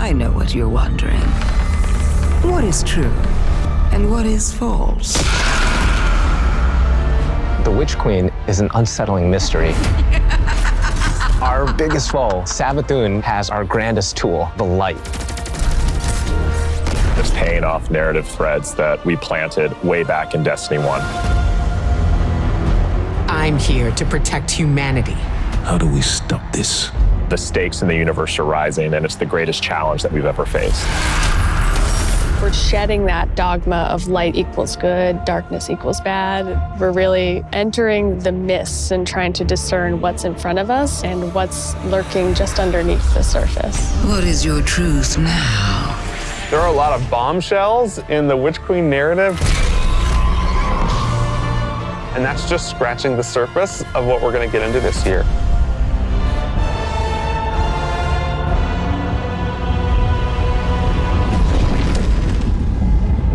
I know what you're wondering. What is true and what is false? The Witch Queen is an unsettling mystery. Our biggest foe, Sabathune, has our grandest tool, the light. It's paying off narrative threads that we planted way back in Destiny 1. I'm here to protect humanity. How do we stop this? The stakes in the universe are rising, and it's the greatest challenge that we've ever faced. We're shedding that dogma of light equals good, darkness equals bad. We're really entering the mists and trying to discern what's in front of us and what's lurking just underneath the surface. What is your truth now? There are a lot of bombshells in the Witch Queen narrative. And that's just scratching the surface of what we're going to get into this year.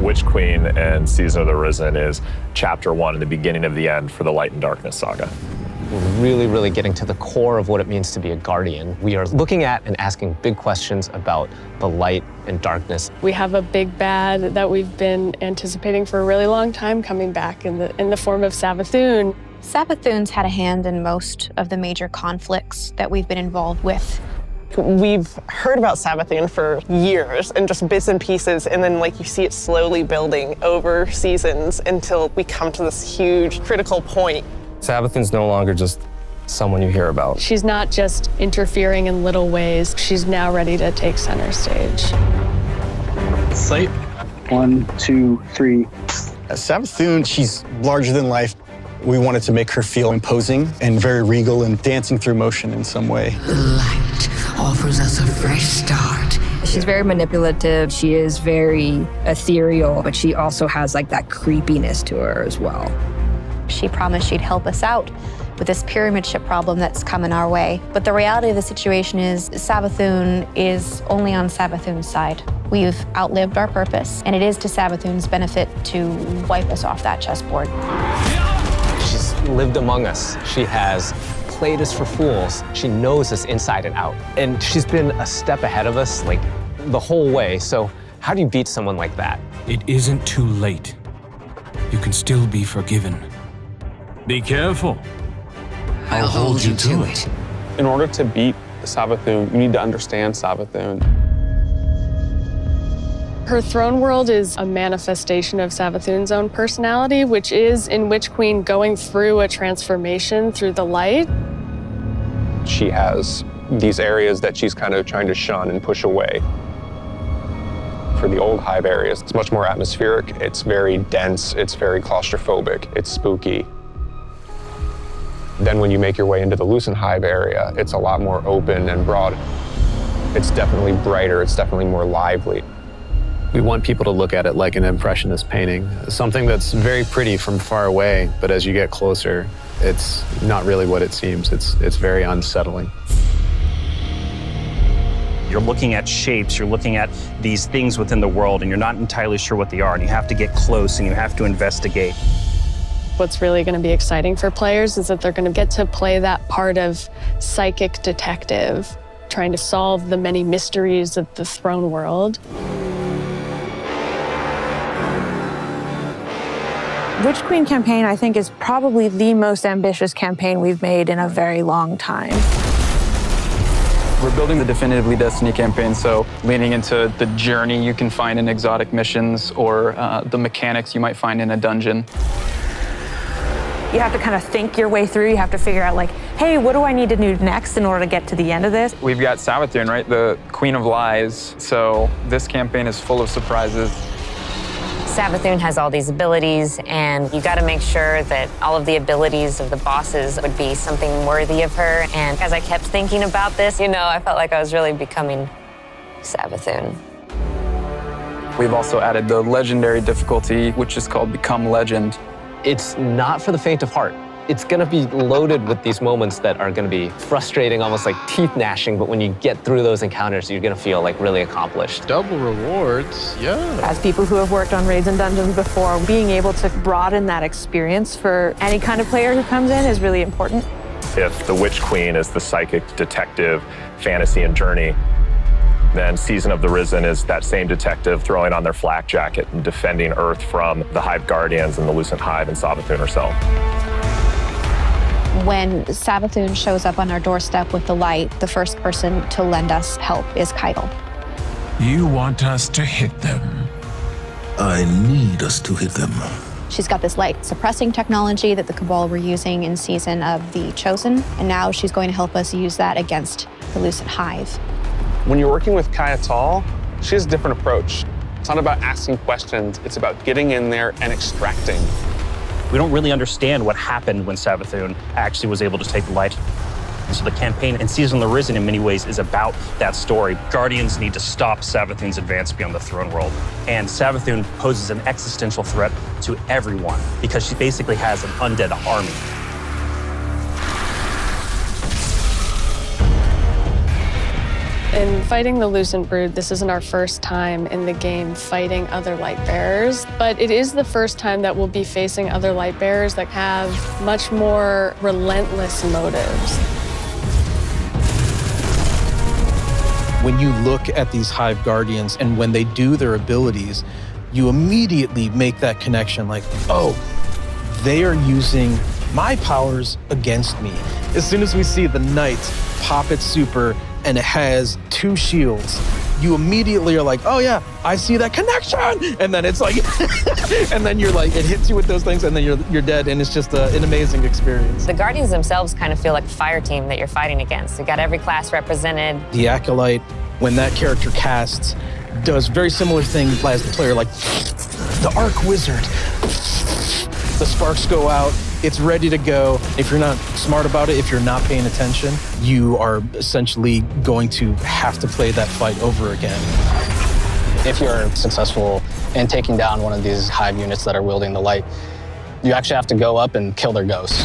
Witch Queen and Season of the Risen is chapter 1 and the beginning of the end for the Light and Darkness saga. We're really getting to the core of what it means to be a guardian. We are looking at and asking big questions about the light and darkness. We have a big bad that we've been anticipating for a really long time coming back in the form of Sabathune. Sabathune's had a hand in most of the major conflicts that we've been involved with. We've heard about Sabathune for years and just bits and pieces, and then you see it slowly building over seasons until we come to this huge critical point. Sabathune's no longer just someone you hear about. She's not just interfering in little ways. She's now ready to take center stage. Slate. 1, 2, 3. Sabathune, she's larger than life. We wanted to make her feel imposing and very regal and dancing through motion in some way. Light offers us a fresh start. She's very manipulative. She is very ethereal, but she also has that creepiness to her as well. She promised she'd help us out with this pyramid ship problem that's coming our way. But the reality of the situation is Sabathune is only on Sabathune's side. We've outlived our purpose, and it is to Sabathune's benefit to wipe us off that chessboard. She's lived among us. She has played us for fools. She knows us inside and out. And she's been a step ahead of us, the whole way. So how do you beat someone like that? It isn't too late. You can still be forgiven. Be careful. I'll hold you to it. In order to beat Sabathune, you need to understand Sabathune. Her throne world is a manifestation of Sabathune's own personality, which is, in Witch Queen, going through a transformation through the light. She has these areas that she's kind of trying to shun and push away. For the old Hive areas, it's much more atmospheric, it's very dense, it's very claustrophobic, it's spooky. Then when you make your way into the Lucent Hive area, it's a lot more open and broad. It's definitely brighter, it's definitely more lively. We want people to look at it like an impressionist painting, something that's very pretty from far away, but as you get closer, it's not really what it seems. It's very unsettling. You're looking at shapes, you're looking at these things within the world, and you're not entirely sure what they are, and you have to get close and you have to investigate. What's really going to be exciting for players is that they're going to get to play that part of psychic detective, trying to solve the many mysteries of the throne world. Witch Queen campaign, I think, is probably the most ambitious campaign we've made in a very long time. We're building the Definitively Destiny campaign, so leaning into the journey you can find in exotic missions or the mechanics you might find in a dungeon. You have to kind of think your way through. You have to figure out hey, what do I need to do next in order to get to the end of this? We've got Sabathune, right? The Queen of Lies. So this campaign is full of surprises. Sabathune has all these abilities, and you got to make sure that all of the abilities of the bosses would be something worthy of her. And as I kept thinking about this, I felt like I was really becoming Sabathune. We've also added the legendary difficulty, which is called Become Legend. It's not for the faint of heart. It's going to be loaded with these moments that are going to be frustrating, almost like teeth gnashing, but when you get through those encounters, you're going to feel really accomplished. Double rewards, yeah. As people who have worked on raids and dungeons before, being able to broaden that experience for any kind of player who comes in is really important. If the Witch Queen is the psychic detective fantasy and journey, Then Season of the Risen is that same detective throwing on their flak jacket and defending Earth from the Hive Guardians and the Lucent Hive and Sabathune herself. When Sabathune shows up on our doorstep with the light, the first person to lend us help is Keitel. You want us to hit them? I need us to hit them. She's got this light suppressing technology that the Cabal were using in Season of the Chosen, and now she's going to help us use that against the Lucent Hive. When you're working with Keitel, she has a different approach. It's not about asking questions, it's about getting in there and extracting. We don't really understand what happened when Sabathune actually was able to take the light. And so the campaign in Season of the Risen in many ways is about that story. Guardians need to stop Sabathune's advance beyond the throne world. And Sabathune poses an existential threat to everyone because she basically has an undead army. In fighting the Lucent Brood, this isn't our first time in the game fighting other light bearers, but it is the first time that we'll be facing other light bearers that have much more relentless motives. When you look at these Hive Guardians and when they do their abilities, you immediately make that connection like, oh, they are using my powers against me. As soon as we see the Knight pop its super and it has 2 shields, you immediately are like, oh yeah, I see that connection. And then it's like, and then you're like, it hits you with those things and then you're dead. And it's just an amazing experience. The Guardians themselves kind of feel like a fire team that you're fighting against. You got every class represented. The Acolyte, when that character casts, does very similar thing as the player, like the Arc Wizard. The sparks go out, it's ready to go. If you're not smart about it, if you're not paying attention, you are essentially going to have to play that fight over again. If you're successful in taking down one of these Hive units that are wielding the light, you actually have to go up and kill their ghosts.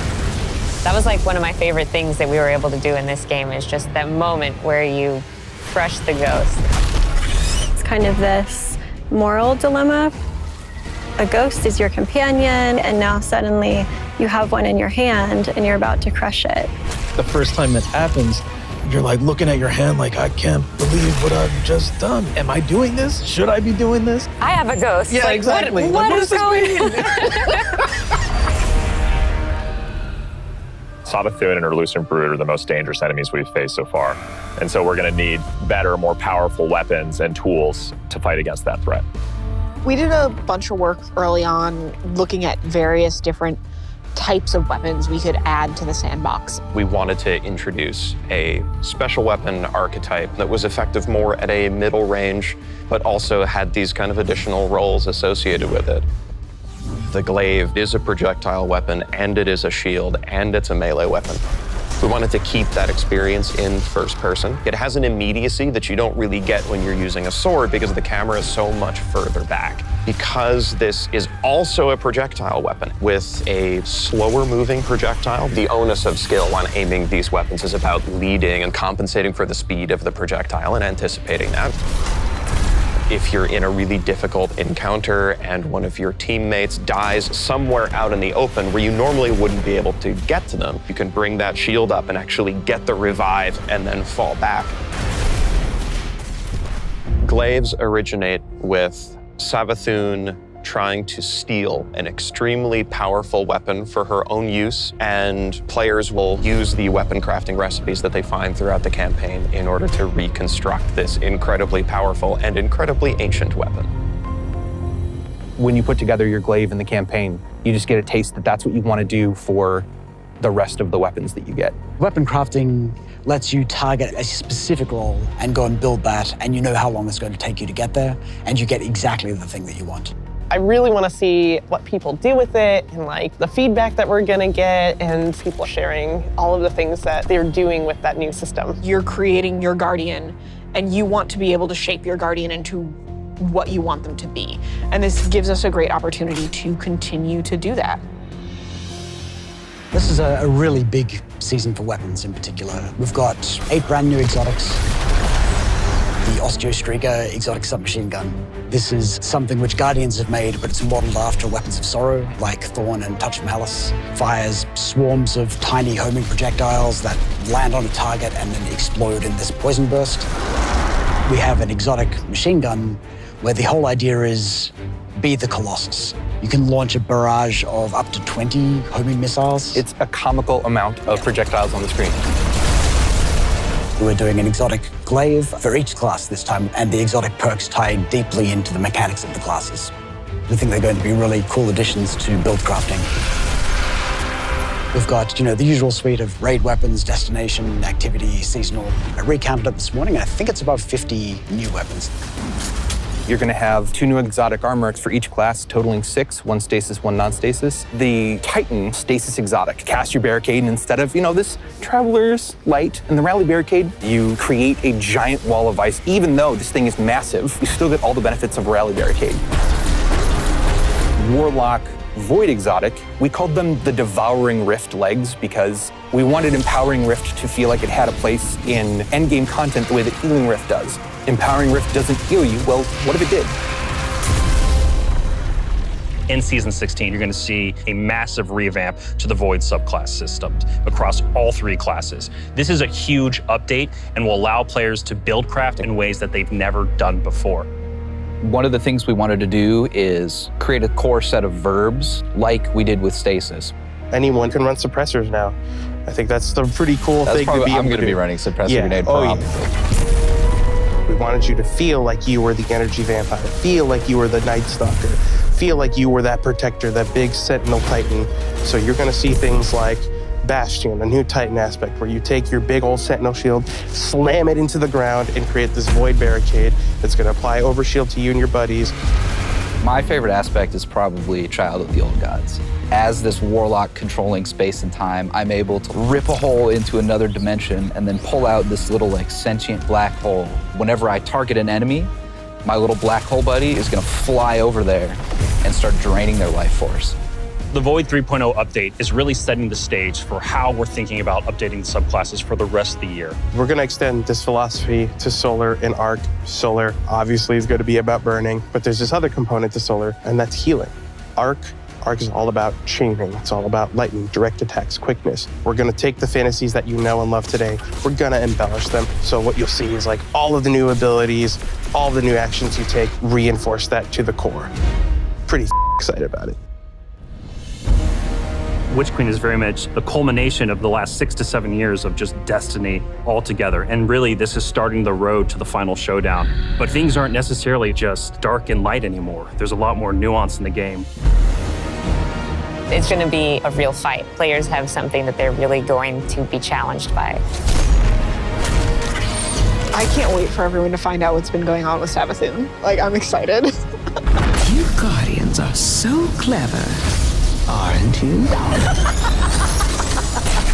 That was like one of my favorite things that we were able to do in this game, is just that moment where you crush the ghost. It's kind of this moral dilemma. A ghost is your companion, and now suddenly you have one in your hand and you're about to crush it. The first time it happens, you're like looking at your hand like, I can't believe what I've just done. Am I doing this? Should I be doing this? I have a ghost. Yeah, like, exactly. What does this mean? Sabathune and her Lucent Brood are the most dangerous enemies we've faced so far. And so we're going to need better, more powerful weapons and tools to fight against that threat. We did a bunch of work early on looking at various different types of weapons we could add to the sandbox. We wanted to introduce a special weapon archetype that was effective more at a middle range, but also had these kind of additional roles associated with it. The Glaive is a projectile weapon, and it is a shield, and it's a melee weapon. We wanted to keep that experience in first person. It has an immediacy that you don't really get when you're using a sword because the camera is so much further back. Because this is also a projectile weapon with a slower moving projectile, the onus of skill on aiming these weapons is about leading and compensating for the speed of the projectile and anticipating that. If you're in a really difficult encounter and one of your teammates dies somewhere out in the open where you normally wouldn't be able to get to them, you can bring that shield up and actually get the revive and then fall back. Glaives originate with Sabathune trying to steal an extremely powerful weapon for her own use, and players will use the weapon crafting recipes that they find throughout the campaign in order to reconstruct this incredibly powerful and incredibly ancient weapon. When you put together your Glaive in the campaign, you just get a taste that that's what you want to do for the rest of the weapons that you get. Weapon crafting lets you target a specific role and go and build that, and you know how long it's going to take you to get there, and you get exactly the thing that you want. I really want to see what people do with it and like the feedback that we're going to get and people sharing all of the things that they're doing with that new system. You're creating your Guardian and you want to be able to shape your Guardian into what you want them to be. And this gives us a great opportunity to continue to do that. This is a really big season for weapons in particular. We've got 8 brand new exotics. The Osteostreaker exotic submachine gun. This is something which Guardians have made, but it's modeled after weapons of sorrow, like Thorn and Touch of Malice. Fires swarms of tiny homing projectiles that land on a target and then explode in this poison burst. We have an exotic machine gun where the whole idea is be the Colossus. You can launch a barrage of up to 20 homing missiles. It's a comical amount of projectiles on the screen. We're doing an exotic glaive for each class this time, and the exotic perks tie deeply into the mechanics of the classes. We think they're going to be really cool additions to build crafting. We've got, the usual suite of raid weapons, destination, activity, seasonal. I recounted it this morning, and I think it's about 50 new weapons. You're going to have 2 new exotic armors for each class, totaling 6, 1 stasis, 1 non-stasis. The Titan stasis exotic. Cast your barricade, and instead of, this Traveler's Light and the Rally Barricade, you create a giant wall of ice. Even though this thing is massive, you still get all the benefits of a Rally Barricade. Warlock Void exotic, we called them the Devouring Rift legs because we wanted Empowering Rift to feel like it had a place in endgame content the way that Healing Rift does. Empowering Rift doesn't heal you, well, what if it did? In Season 16, you're going to see a massive revamp to the Void subclass system across all 3 classes. This is a huge update and will allow players to build craft in ways that they've never done before. One of the things we wanted to do is create a core set of verbs like we did with Stasis. Anyone can run suppressors now. I think that's the pretty cool thing to be able to do. I'm going to be running suppressor grenade prop. We wanted you to feel like you were the energy vampire, feel like you were the Night Stalker, feel like you were that protector, that big Sentinel Titan. So you're going to see things like Bastion, a new Titan aspect, where you take your big old Sentinel shield, slam it into the ground, and create this Void Barricade that's going to apply overshield to you and your buddies. My favorite aspect is probably Child of the Old Gods. As this warlock controlling space and time, I'm able to rip a hole into another dimension and then pull out this little sentient black hole. Whenever I target an enemy, my little black hole buddy is going to fly over there and start draining their life force. The Void 3.0 update is really setting the stage for how we're thinking about updating the subclasses for the rest of the year. We're going to extend this philosophy to Solar and Arc. Solar obviously is going to be about burning, but there's this other component to Solar, and that's healing. Arc is all about chaining. It's all about lightning, direct attacks, quickness. We're going to take the fantasies that you know and love today. We're going to embellish them. So what you'll see is all of the new abilities, all the new actions you take, reinforce that to the core. Pretty excited about it. Witch Queen is very much the culmination of the last 6 to 7 years of just Destiny all together. And really, this is starting the road to the final showdown. But things aren't necessarily just dark and light anymore. There's a lot more nuance in the game. It's going to be a real fight. Players have something that they're really going to be challenged by. I can't wait for everyone to find out what's been going on with Sabathune. I'm excited. You Guardians are so clever, aren't you?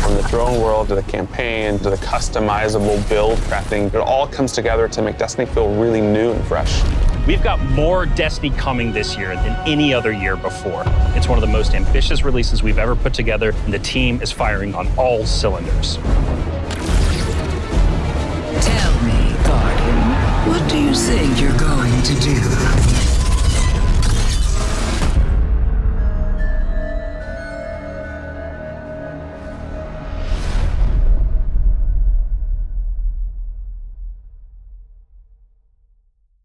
From the throne world to the campaign to the customizable build crafting, it all comes together to make Destiny feel really new and fresh. We've got more Destiny coming this year than any other year before. It's one of the most ambitious releases we've ever put together, and the team is firing on all cylinders. Tell me, Guardian, what do you think you're going to do?